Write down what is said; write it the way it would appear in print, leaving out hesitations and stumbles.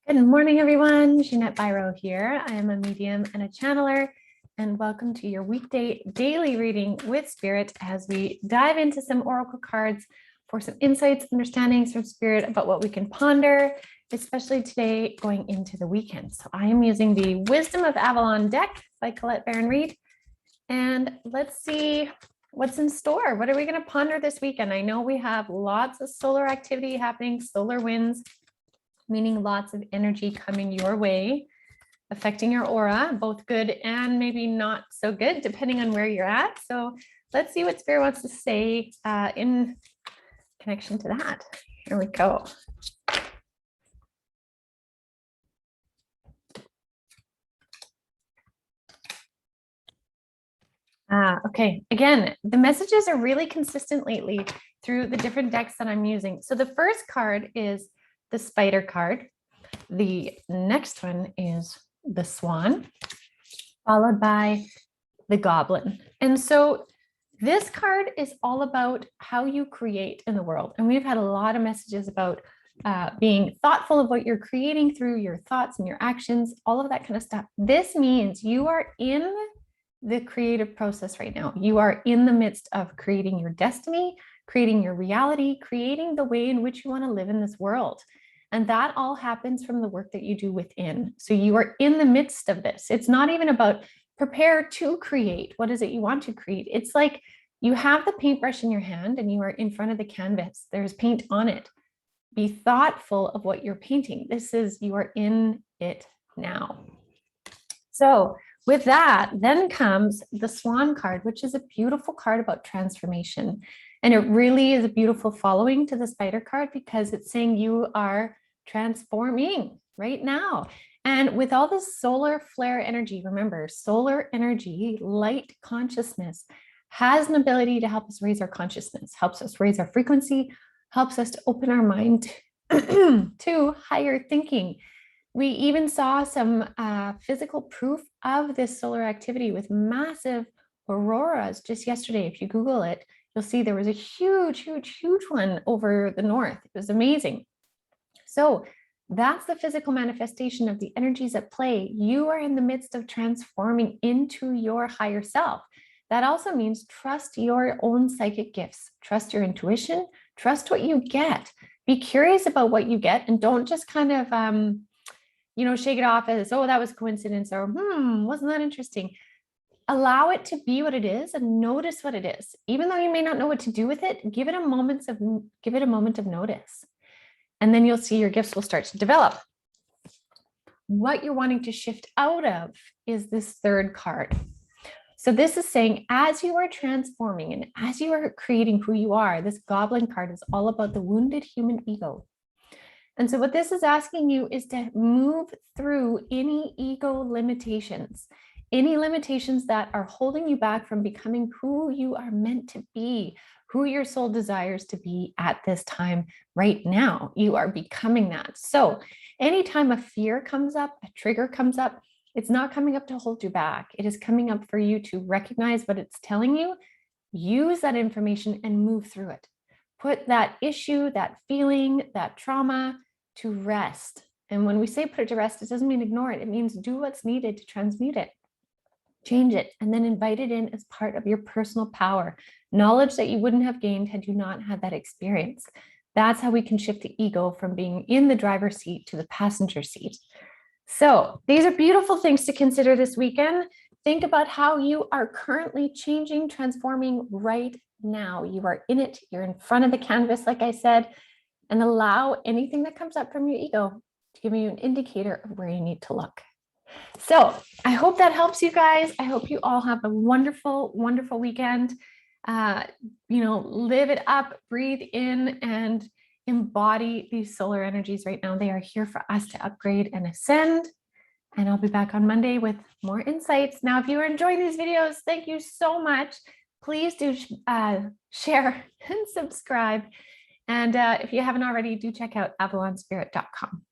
Good morning, everyone. Ginette Biro here. I am a medium and a channeler, and welcome to your weekday daily reading with Spirit as we dive into some oracle cards for some insights, understandings from Spirit about what we can ponder, especially today going into the weekend. So I am using the Wisdom of Avalon deck by Colette Baron-Reid, and let's see what's in store. What are we going to ponder this weekend? I know we have lots of solar activity happening, solar winds, meaning lots of energy coming your way, affecting your aura, both good and maybe not so good, depending on where you're at. So let's see what Spirit wants to say in connection to that. Here we go. Okay, again, the messages are really consistent lately through the different decks that I'm using. So the first card is the Spider card. The next one is the Swan, followed by the Goblin. And so this card is all about how you create in the world. And we've had a lot of messages about being thoughtful of what you're creating through your thoughts and your actions, all of that kind of stuff. This means you are in the creative process right now. You are in the midst of creating your destiny, creating your reality, creating the way in which you want to live in this world. And that all happens from the work that you do within. So you are in the midst of this. It's not even about prepare to create. What is it you want to create? It's like you have the paintbrush in your hand and you are in front of the canvas. There's paint on it. Be thoughtful of what you're painting. This is, you are in it now. So with that, then comes the Swan card, which is a beautiful card about transformation. And it really is a beautiful following to the Spider card because it's saying you are transforming right now. And with all this solar flare energy, remember, solar energy, light consciousness, has an ability to help us raise our consciousness, helps us raise our frequency, helps us to open our mind to higher thinking. We even saw some physical proof of this solar activity with massive auroras just yesterday. If you Google it, you'll see there was a huge one over the north. It was amazing. So that's the physical manifestation of the energies at play. You are in the midst of transforming into your higher self. That also means trust your own psychic gifts, trust your intuition, trust what you get. Be curious about what you get and don't just kind of, shake it off as, oh, that was coincidence or, wasn't that interesting? Allow it to be what it is and notice what it is. Even though you may not know what to do with it, give it a moment of notice. And then you'll see your gifts will start to develop. What you're wanting to shift out of is this third card. So this is saying, as you are transforming and as you are creating who you are, this Goblin card is all about the wounded human ego. And so what this is asking you is to move through any ego limitations, any limitations that are holding you back from becoming who you are meant to be, who your soul desires to be at this time right now. You are becoming that. So anytime a fear comes up, a trigger comes up, it's not coming up to hold you back. It is coming up for you to recognize what it's telling you, use that information and move through it. Put that issue, that feeling, that trauma to rest. And when we say put it to rest, it doesn't mean ignore it. It means do what's needed to transmute it, change it, and then invite it in as part of your personal power, knowledge that you wouldn't have gained had you not had that experience. That's how we can shift the ego from being in the driver's seat to the passenger seat. So these are beautiful things to consider this weekend. Think about how you are currently changing, transforming right now. You are in it. You're in front of the canvas, like I said, and allow anything that comes up from your ego to give you an indicator of where you need to look. So I hope that helps you guys. I hope you all have a wonderful, wonderful weekend. Live it up, breathe in, and embody these solar energies right now. They are here for us to upgrade and ascend. And I'll be back on Monday with more insights. Now, if you are enjoying these videos, thank you so much. Please do share and subscribe. And if you haven't already, do check out avalonspirit.com.